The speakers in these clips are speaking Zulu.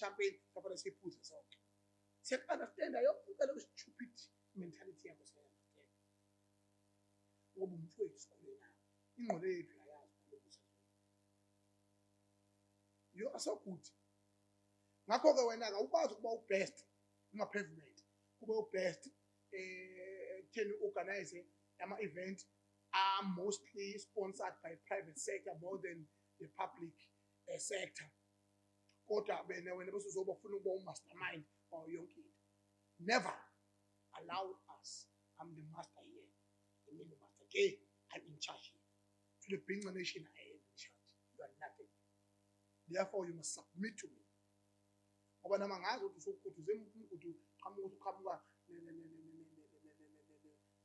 champagne kapha siphuze sonke siyakunderstanda yonke leyo stupid mentality yakho siyakunderstanda ngoba umfowethu sikhule nawo ingqondo yethu yayazi ukubusa you are so good ngakho ke wena awukwazi ukuba ubest uma pavement kuba ubest can organize ama event are mostly sponsored by private sector more than the public sector. Kodwa bena wena bese uzoba ufuna ukuba umastermind or yonke into. Never allow us. I'm the master here. I mean the master. Okay, I'm in charge here. To the Binga nation, I am in charge. You are nothing. Therefore, you must submit to me. Ngoba namangazi ukuthi sokuthi ukuthi qhamuka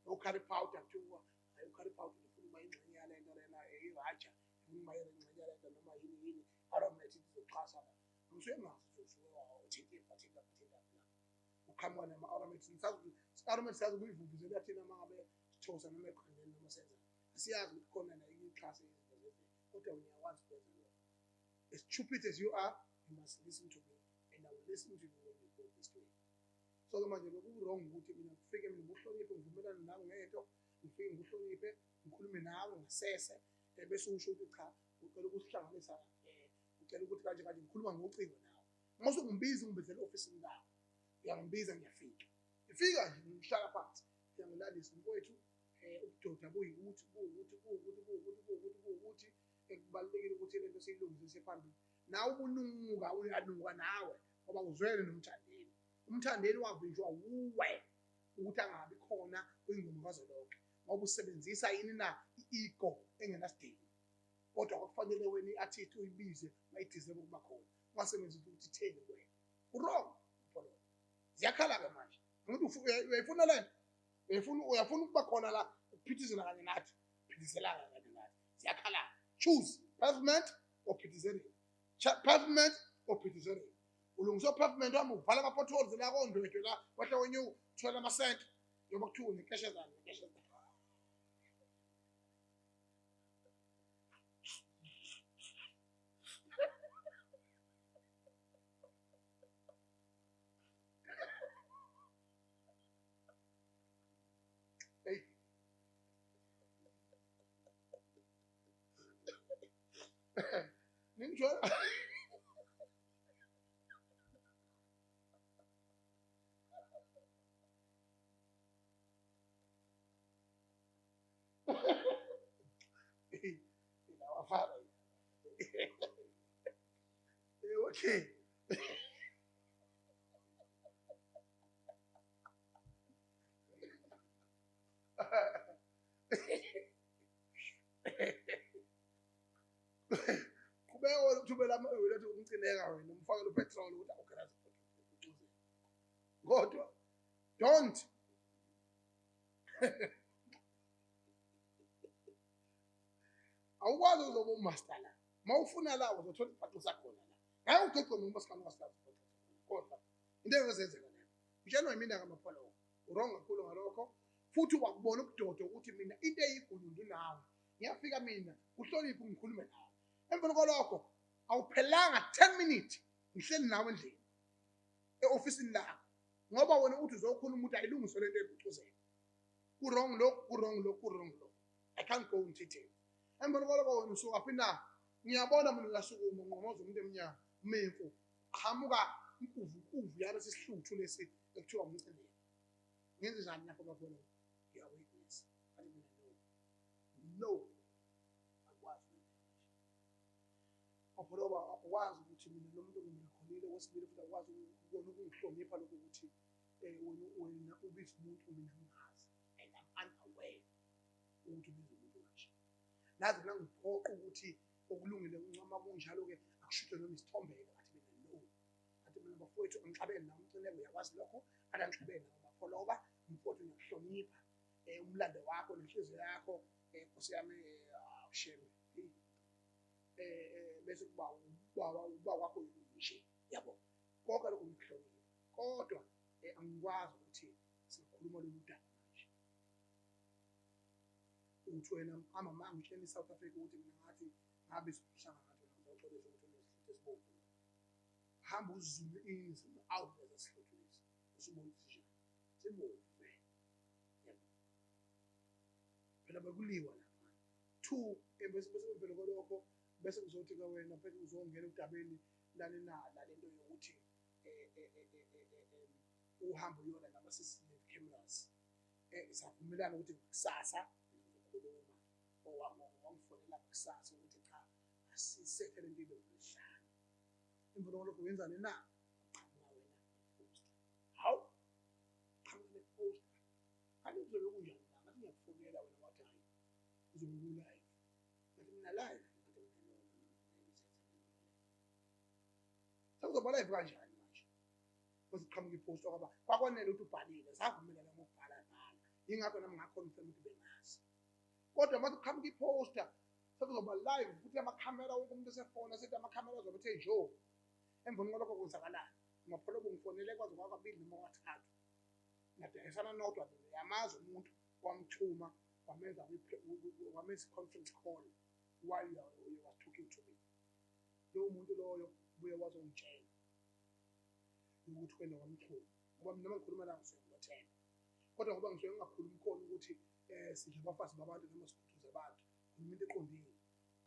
no carry powder kuthiwa ayo carry powder ufuna uma ingxenye yale nto lena eyihaja uma ingxenye yale nto noma yini aromatic izoxhasa la usuyengazi usuwa uthinta bathinta uqhamuka nama aromatic ngisazi aromatic sazi kuyivuvuzela thina mangabe sithosa noma eqhandeni noma senza asiyazi ukuthi khona la ixhasa izinto lezi kodwa uyawazi kwenza lokho as stupid as you are you must listen to me and I will listen to you when you go this way. So manje beku-wrong ukuthi mina ngifike mina ngihloniphe ngivumelane nawe ngento ngifike ngihloniphe ngikhulume nawe ngasese bese usho ukuthi cha ucela ukusihlanganisa ucela ukuthi kanje kanje ngikhuluma ngocingo nawe mase ungimbiza ungibizela office ngawo uyangibiza ngiyafika ngifika nje ngihlala phansi ngiyangilalisa mfowethu ubudoda buyikuthi ekubalekile ukuthi lento siyilungisise phambili nawe ubunuka uyanuka nawe ngoba uzwele nomthandeni umthandeni wavinjwa uwe ukuthi angabi khona kwingoma kazolonke ngoba usebenzisa yini na i-ego engenasidingo kodwa kufanele wena i-artist uyibize mayideserve ukuba khona ungasebenzisi ukuthi itheni wena wrong follow ziyakhala ke manje umuntu uyayifuna lena uyafuna ukuba khona la ukuphithizela kanye nathi phithizelana kanye nathi ziyakhala choose pavement or phithizela pavement or phithizela ulungisa pavement wami uvala ama potholes la kondwethu la wahle wenye uthola ama cent njengoba kuthiwa nekeshezana ninjwa okay kubeka uthubela ulethe umcineka wena umfakele upetrol ukuthi awukhalazi ucuze kodwa don't awukwazi uzoba umaster la mawufuna la uzothola ibhaqo sakhona la hayi uGhegcobo noma sikhamu ngasazi kodwa into ezenzeka leyo ngitshela yimina ngamapholo wrong kakhulu ngalokho futhi wakubona ubudodo ukuthi mina into eyigulundu nawe ngiyafika mina uhloniphe ungikhulume nawe emveni kwalokho awuphelanga 10 minutes ngihleli nawe endlini e-officeini lakho ngoba wena uthi uzokhuluma ukuthi ayilungiswe lento ebucuzela ku-wrong lo I can't go into detail emveni kwalokho wena usuka phinda ngiyabona mina ngasukuma ngqomoza umuntu emnyama umemfu qahamuka inkuvu yalo sisihluthu lesi ekuthiwa umcinela ngenze njani lapho bafona ngiyawitness kanti mina no akwazi apoloba akwazi ukuthi mina lo muntu ngikhulile wesibili futhi akwazi ukubona ukungihlonipha lokho ukuthi wena ubiza umuntu mina ngingazi and I'm unaware ukuthi ubiza umuntu kanje nazi mina ngiphoqa ukuthi okulungile uncama kunjalo ke akushuthe noma isithombe kathi mina no kathi mina bafowethu ngixabene nawe umcineko uyakwazi lokho kanti ngixabene nawe bafoloba mfowethu uyakuhlonipha umlando wakho nenhliziyo yakho Nkosi yami awusheme bese kuba wakho yishe yabo konke lokho ngikuhlonipha kodwa angikwazi ukuthi sikhuluma lo muntu manje uthi wena amama ngitshela eSouth Africa ukuthi mina ngathi ngabe siphishana ngathi ngizothola ukuthi esibomvu hamba uzulu izimo awuveza sihluthuliso usibona isijana sibona phela bekuliwa lapha 2 bese phela kolokho bese kuzothi ke wena phela uzongena udabeni lale nto yokuthi uhambo uyona lama CCTV cameras savumelana ukuthi kusasa ngizokhuluma wangifonela kusasa ukuthi cha asisekele impilo ngishana imvulo lokho wenzani na qhamuka wena post hawu qhamuka post alizo lokunjani ngathi ngiyakufonela wena wathi hayi uzobuka live ngathi mina live sakuzoba live kanjani manje bese qhamuka ipost ngoba kwakwanele ukuthi ubhalile savumelana ngokubhala bhala ingakho nami ngakhonfirm ukuthi bengazi kodwa manje qhamuka iposter sekuzoba live futhi amakhamera wonke umuntu esefona sethi amakhamera azobe ethe jo emveni kwalokho kwenzakalala ngaphela kungifonele kwaze kwakabili noma kwathathu nadayisana nodwa yamazi umuntu wamthuma wamenza conference call while you were talking to me lowo muntu loyo buye wazongitshela ukuthi wena wamthuma ngoba mina mangikhuluma la ngizokuthela kodwa ngoba ngisuke ngingakhulumi khona ukuthi sidla abafazi babantu noma sikhuthuza abantu umuntu eqondile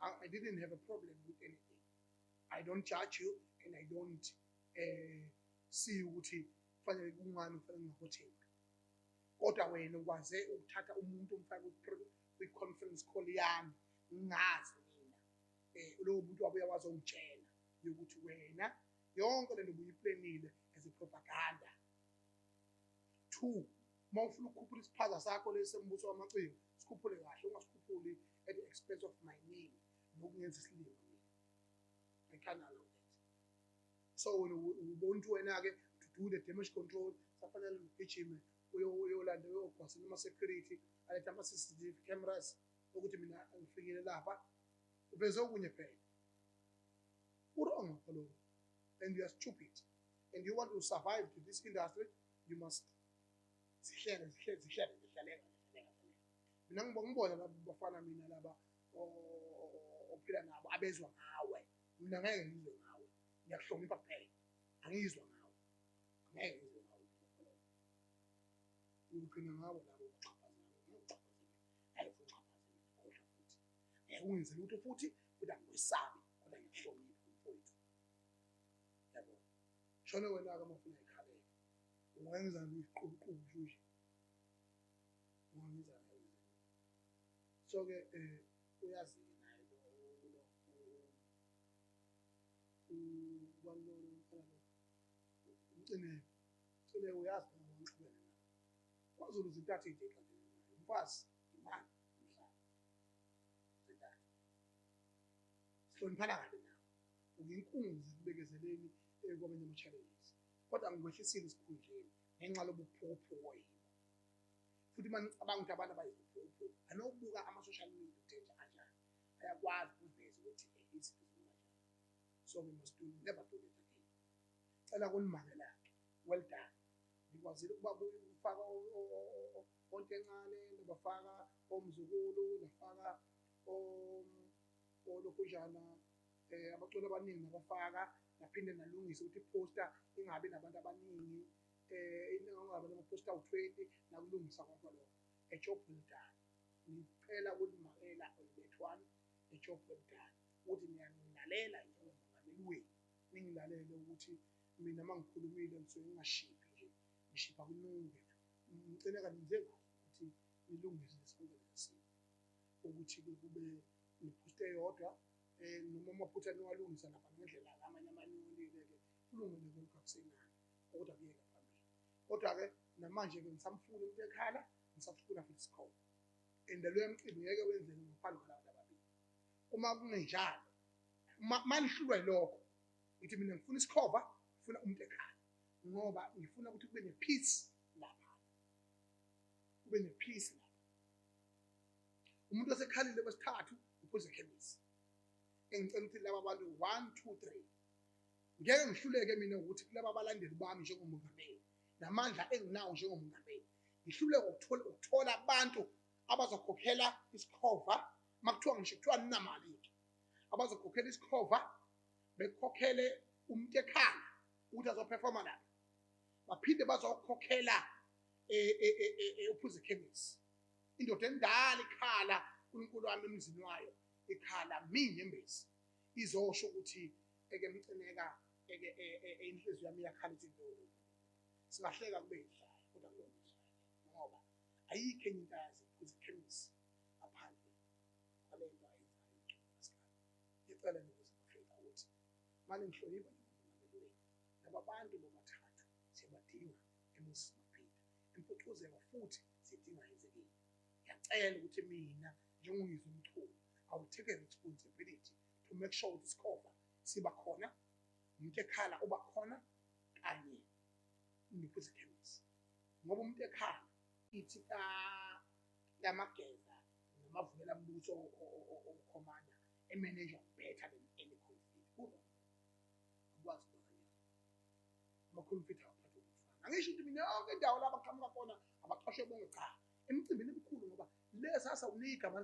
I didn't have a problem with anything. I don't judge you and I don't see ukuthi kufanele kungani kufanele ngihothenga kodwa wena ukwaze ukuthatha umuntu umfaka kwi-conference call yami ngazi mina lowo muntu wabuya wazongitshela ukuthi wena yonke lento ubuyiplanile as a propaganda 2 mawufuna ukukhuphula isiphaza sakho lesembuso wamaciko sikhuphule kahle ungasikhuphuli at the expense of my name nokungenza isilimo mina I can't allow that so ubontu wena ke to do the damage control safanele ugijime uyolanda uyogwasa noma security aletha ama CCTV cameras ukuthi mina ngifikile lapha ubeze okunye phela wrong hello and you are stupid and you want to survive to this industry you must zihlele mina ngibona laba bafana mina laba ophila nabo abezwa ngawe mina ngeke ngizwe ngawe ngiyakuhlonipha kuphela angizwa ngawe ngeke ngizwe ngawe ugcina ngawe labo ungenze lutho futhi angikwesabi kodwa ngiyakuhlonipha mfowethu yabo shona wena ke mafuna ikhaleke ungenza iqhuqhu nje ungenza so ke uyazi naye lo ngicine uyazi ngixabene naye kwazulu zintathu ideka umfazi imali umhlaba zintathu sihloniphana kahle nawe ungenkunzi kubekezeleni kwabanye ama-challenges kodwa ngikwehlisile isikhundleni ngenxa lobuphupho yini futhi mangicabanga ukuthi abantu abayiphupho anokubuka ama-social media ukuthi kanjani ayakwazi ukuveza ukuthi izinto kanjani so we must never do it again cela kunimangela well done nikwazile ukuba ufaka onke encane nabafaka omzukulu nafaka olokhujana abaculi abaningi nabafaka naphinde nalungisa ukuthi iposter ingabi nabantu abaningi ingabe nama-poster u-20 nakulungisa konke lokho a job well done ngicela ukulimangela olubethwana a job well done ukuthi ngiyanglalela njengomongameli wenu ningilalele ukuthi mina mangikhulumile ngisuke ngingashiphi nje ngishipha kulunge ngicela kaninze ukuthi nilungise lesifundela lesimo ukuthi kube neposter eyodwa noma amaphutha niwalungisa lapha ngendlela amanye amanyolile-ke kulungile lokho akusenani kodwa kuyeka phambili kodwa-ke namanje-ke ngisamfuna umuntu ekhala ngisafuna futhi isikhomba and loyo mcimbi ngeke wenzeke ngaphandle kwalabantu ababili uma kungenjalo manihlulwa yilokho ngithi mina ngifuna isikhova ngifuna umuntu ekhala ngoba ngifuna ukuthi kube ne-peace lapha kube ne-peace lapha umuntu osekhalile kwesithathu uphuze ekhemisi engicela ukuthi laba bantu 1 2 3 ngeke ngihluleke mina ukuthi kulaba abalandeli bami njengomongameli namandla enginawo njengomongameli ngihluleke ukuthola abantu abazokhokhela isikhova makuthiwa ngisho kuthiwa ninamali abazokhokhela isikhova bekhokhele umuntu ekhala ukuthi azoperforma lapha. Baphinde bazokhokhela uphuze ikhemisi. Indoda endala ikhala uNkulunkulu wami emzini wayo, ikhala minyembezi. Izosho ukuthi emcineka inhliziyo yami iyakhala ithi into. Singahleka kube yidlala kodwa kuyona idlala ngoba ayikho enye into yazi uphuze ikhemisi ngaphandle kwalento ayenzayo uNkulunkulu. Ngicela nokuzifika ukuthi manje ngihlonipha njengomuntu laba bantu bobathathu siyabadinga eMosambiki empucuzeko futhi sidinga ezekile. Ngiyacela ukuthi mina njengongizwe Mchunu I will take a responsibility to make sure ukuthi isikhova siba khona, umuntu ekhala uba khona kanye nophuze ikhemisi. Ngoba umuntu ekhala ithi kamageza namavukela mbuso okhomanda emanager better than any conflict. Akwazi ukwenza ama-conflict awaphatha ukufana. Angisho ukuthi mina yonke indawo la baqhamuka khona abaqashwe bonke, cha, emcimbini emikhulu ngoba lesa sawunika abantu